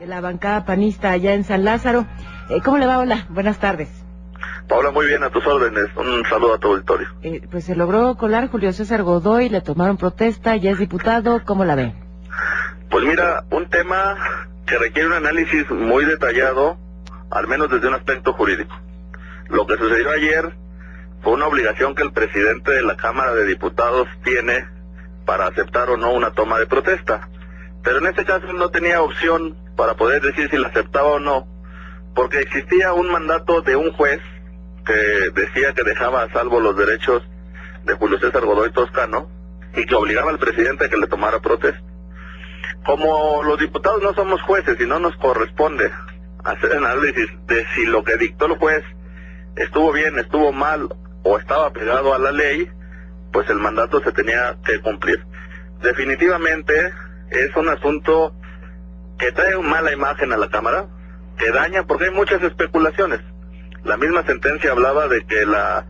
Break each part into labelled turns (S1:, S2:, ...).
S1: de la bancada panista allá en San Lázaro. ¿Cómo le va? Hola, buenas tardes.
S2: Paola, muy bien, a tus órdenes. Un saludo a tu auditorio.
S1: Pues se logró colar Julio César Godoy, le tomaron protesta, ya es diputado, ¿cómo la ve?
S2: Pues mira, un tema que requiere un análisis muy detallado, al menos desde un aspecto jurídico. Lo que sucedió ayer fue una obligación que el presidente de la Cámara de Diputados tiene para aceptar o no una toma de protesta. Pero en este caso no tenía opción para poder decir si la aceptaba o no, porque existía un mandato de un juez que decía que dejaba a salvo los derechos de Julio César Godoy Toscano y que obligaba al presidente a que le tomara protesta. Como los diputados no somos jueces y no nos corresponde hacer análisis de si lo que dictó el juez estuvo bien, estuvo mal o estaba pegado a la ley, pues el mandato se tenía que cumplir. Definitivamente es un asunto que trae una mala imagen a la Cámara, que daña porque hay muchas especulaciones. La misma sentencia hablaba de que la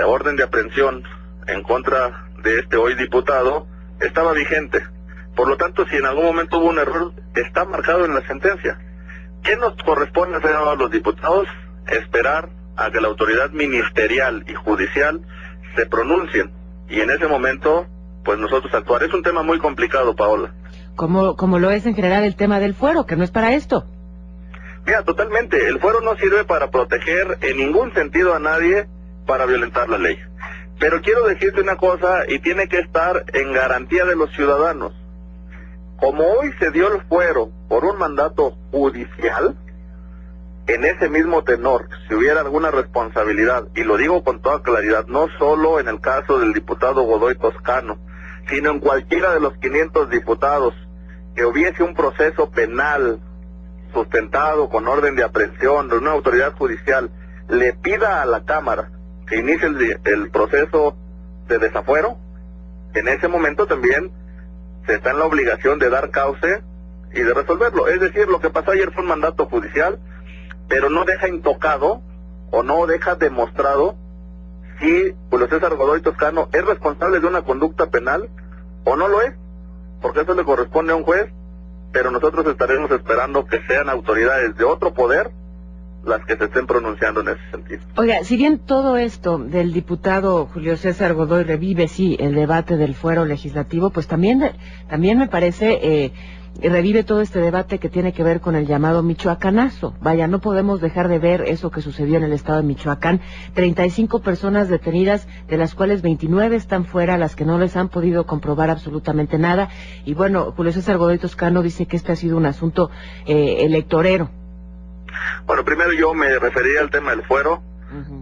S2: orden de aprehensión en contra de este hoy diputado estaba vigente. Por lo tanto, si en algún momento hubo un error, está marcado en la sentencia. ¿Qué nos corresponde hacer a los diputados? Esperar a que la autoridad ministerial y judicial se pronuncien. Y en ese momento, pues nosotros actuar. Es un tema muy complicado, Paola.
S1: Como lo es en general el tema del fuero, que no es para esto.
S2: Mira, totalmente. El fuero no sirve para proteger en ningún sentido a nadie para violentar la ley. Pero quiero decirte una cosa, y tiene que estar en garantía de los ciudadanos. Como hoy se dio el fuero por un mandato judicial, en ese mismo tenor, si hubiera alguna responsabilidad, y lo digo con toda claridad, no solo en el caso del diputado Godoy Toscano, sino en cualquiera de los 500 diputados, que hubiese un proceso penal sustentado con orden de aprehensión de una autoridad judicial, le pida a la Cámara que inicie el proceso de desafuero, en ese momento también se está en la obligación de dar cauce y de resolverlo. Es decir, lo que pasó ayer fue un mandato judicial, pero no deja intocado o no deja demostrado si Julio César Godoy Toscano es responsable de una conducta penal o no lo es, porque eso le corresponde a un juez, pero nosotros estaremos esperando que sean autoridades de otro poder las que se estén pronunciando en ese sentido.
S1: Oiga, si bien todo esto del diputado Julio César Godoy revive, sí, el debate del fuero legislativo, pues también me parece revive todo este debate que tiene que ver con el llamado michoacanazo. Vaya, no podemos dejar de ver eso que sucedió en el estado de Michoacán. 35 personas detenidas, de las cuales 29 están fuera, las que no les han podido comprobar absolutamente nada. Y bueno, Julio César Godoy Toscano dice que este ha sido un asunto electorero.
S2: Bueno, primero yo me refería al tema del fuero.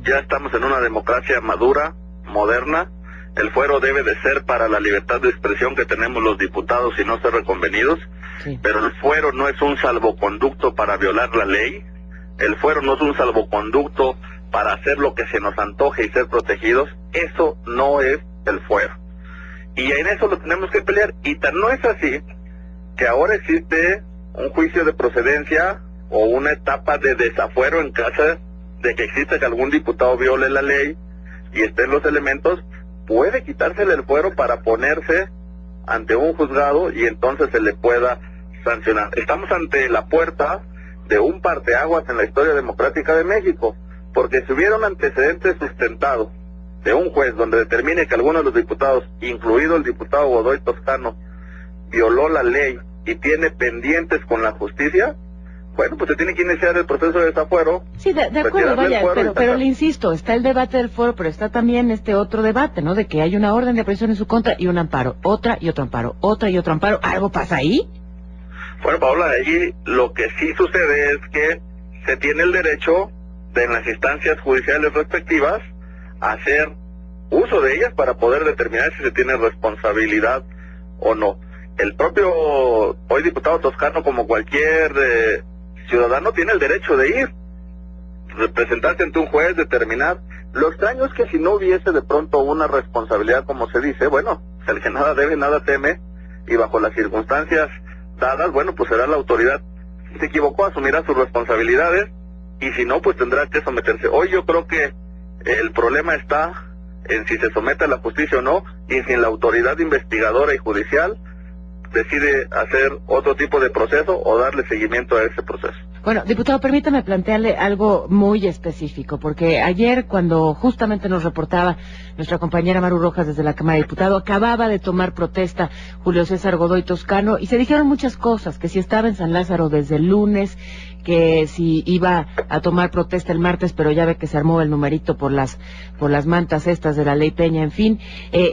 S2: Ya estamos en una democracia madura, moderna. El fuero debe de ser para la libertad de expresión que tenemos los diputados y no ser reconvenidos. Sí. Pero el fuero no es un salvoconducto para violar la ley. El fuero no es un salvoconducto para hacer lo que se nos antoje y ser protegidos. Eso no es el fuero. Y en eso lo tenemos que pelear. Y tan no es así que ahora existe un juicio de procedencia o una etapa de desafuero en caso de que exista que algún diputado viole la ley y estén los elementos, puede quitársele el fuero para ponerse ante un juzgado y entonces se le pueda sancionar. Estamos ante la puerta de un parteaguas en la historia democrática de México, porque si hubiera un antecedente sustentado de un juez donde determine que alguno de los diputados, incluido el diputado Godoy Toscano, violó la ley y tiene pendientes con la justicia, bueno, pues se tiene que iniciar el proceso de desafuero.
S1: Sí, de acuerdo, vaya, pero le insisto, está el debate del fuero, pero está también este otro debate, ¿no? De que hay una orden de aprehensión en su contra y un amparo, otra y otro amparo, otra y otro amparo. ¿Algo pasa ahí?
S2: Bueno, Paola, ahí lo que sí sucede es que se tiene el derecho de en las instancias judiciales respectivas a hacer uso de ellas para poder determinar si se tiene responsabilidad o no. El propio hoy diputado Toscano, como cualquier ciudadano, tiene el derecho de ir, representarse ante un juez, determinar. Lo extraño es que si no hubiese de pronto una responsabilidad, como se dice, bueno, el que nada debe, nada teme, y bajo las circunstancias dadas, bueno, pues será la autoridad. Si se equivocó, asumirá sus responsabilidades, y si no, pues tendrá que someterse. Hoy yo creo que el problema está en si se somete a la justicia o no, y si en la autoridad investigadora y judicial decide hacer otro tipo de proceso o darle seguimiento a ese proceso.
S1: Bueno, diputado, permítame plantearle algo muy específico, porque ayer cuando justamente nos reportaba nuestra compañera Maru Rojas desde la Cámara de Diputados, acababa de tomar protesta Julio César Godoy Toscano y se dijeron muchas cosas, que si estaba en San Lázaro desde el lunes, que si iba a tomar protesta el martes, pero ya ve que se armó el numerito por las mantas estas de la ley Peña, en fin,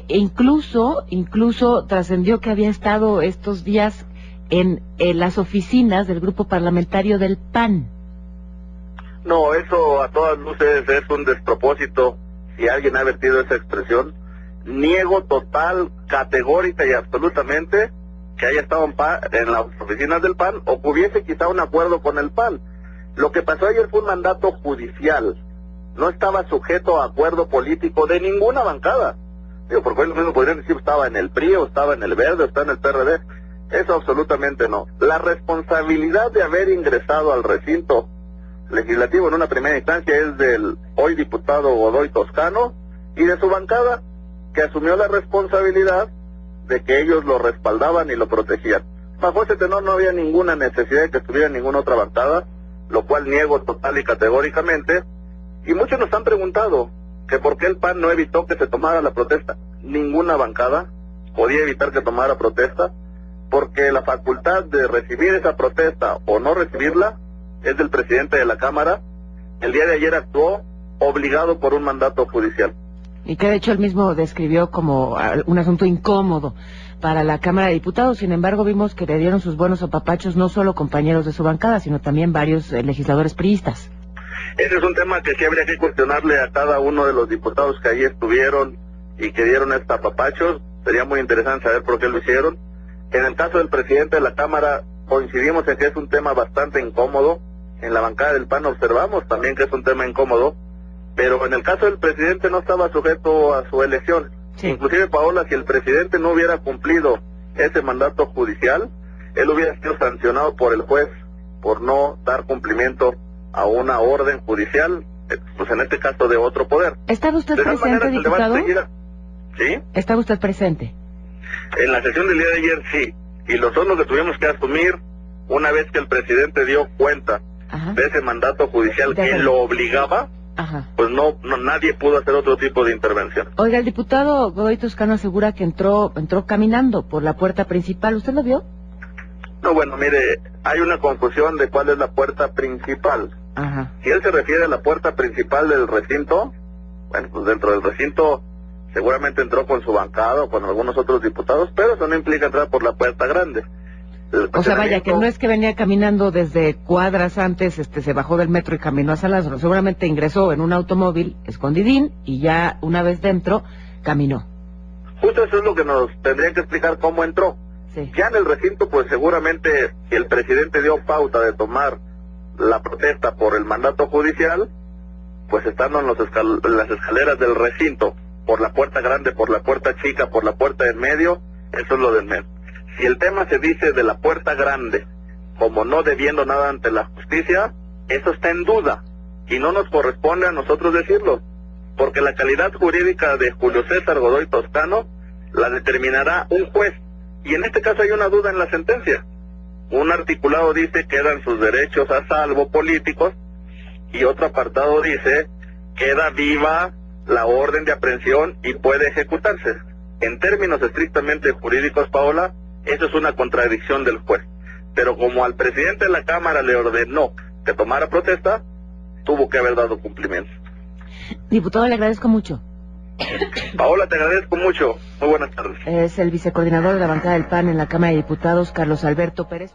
S1: incluso trascendió que había estado estos días en las oficinas del grupo parlamentario del PAN.
S2: No, eso a todas luces es un despropósito. Si alguien ha vertido esa expresión, niego total, categórica y absolutamente que haya estado en las oficinas del PAN o que hubiese quizá un acuerdo con el PAN. Lo que pasó ayer fue un mandato judicial, no estaba sujeto a acuerdo político de ninguna bancada. Digo, porque hoy lo mismo podrían decir estaba en el PRI o estaba en el Verde o estaba en el PRD. Eso absolutamente no. La responsabilidad de haber ingresado al recinto legislativo en una primera instancia es del hoy diputado Godoy Toscano y de su bancada, que asumió la responsabilidad de que ellos lo respaldaban y lo protegían. Bajo ese tenor no había ninguna necesidad de que estuviera en ninguna otra bancada, lo cual niego total y categóricamente. Y muchos nos han preguntado que por qué el PAN no evitó que se tomara la protesta. Ninguna bancada podía evitar que tomara protesta, porque la facultad de recibir esa protesta o no recibirla es del presidente de la Cámara. El día de ayer actuó obligado por un mandato judicial.
S1: Y que de hecho él mismo describió como un asunto incómodo para la Cámara de Diputados. Sin embargo, vimos que le dieron sus buenos apapachos no solo compañeros de su bancada, sino también varios legisladores priistas.
S2: Ese es un tema que sí habría que cuestionarle a cada uno de los diputados que ahí estuvieron y que dieron estos apapachos. Sería muy interesante saber por qué lo hicieron. En el caso del presidente de la Cámara, coincidimos en que es un tema bastante incómodo. En la bancada del PAN observamos también que es un tema incómodo, pero en el caso del presidente no estaba sujeto a su elección. Sí. Inclusive, Paola, si el presidente no hubiera cumplido ese mandato judicial, él hubiera sido sancionado por el juez por no dar cumplimiento a una orden judicial, pues en este caso de otro poder.
S1: ¿Estaba usted presente, diputado?
S2: ¿Sí?
S1: ¿Estaba usted presente?
S2: En la sesión del día de ayer sí, y nosotros lo que tuvimos que asumir una vez que el presidente dio cuenta de ese mandato judicial que lo obligaba, pues no nadie pudo hacer otro tipo de intervención.
S1: Oiga, el diputado Godoy Toscano asegura que entró caminando por la puerta principal. ¿Usted lo vio?
S2: No, bueno, mire, hay una confusión de cuál es la puerta principal. Si él se refiere a la puerta principal del recinto, bueno, pues dentro del recinto seguramente entró con su bancada o con algunos otros diputados, pero eso no implica entrar por la puerta grande.
S1: O sea, vaya, que no es que venía caminando desde cuadras antes, se bajó del metro y caminó a San Lázaro. Seguramente ingresó en un automóvil escondidín y ya una vez dentro, caminó.
S2: Justo eso es lo que nos tendría que explicar cómo entró. Sí. Ya en el recinto, pues seguramente si el presidente dio pauta de tomar la protesta por el mandato judicial, pues estando en las escaleras del recinto, por la puerta grande, por la puerta chica, por la puerta en medio, eso es lo del medio. Si el tema se dice de la puerta grande, como no debiendo nada ante la justicia, eso está en duda, y no nos corresponde a nosotros decirlo, porque la calidad jurídica de Julio César Godoy Toscano la determinará un juez, y en este caso hay una duda en la sentencia. Un articulado dice que quedan sus derechos a salvo políticos, y otro apartado dice queda viva la orden de aprehensión y puede ejecutarse. En términos estrictamente jurídicos, Paola, eso es una contradicción del juez. Pero como al presidente de la Cámara le ordenó que tomara protesta, tuvo que haber dado cumplimiento.
S1: Diputado, le agradezco mucho.
S2: Paola, te agradezco mucho. Muy buenas tardes.
S1: Es el vicecoordinador de la bancada del PAN en la Cámara de Diputados, Carlos Alberto Pérez.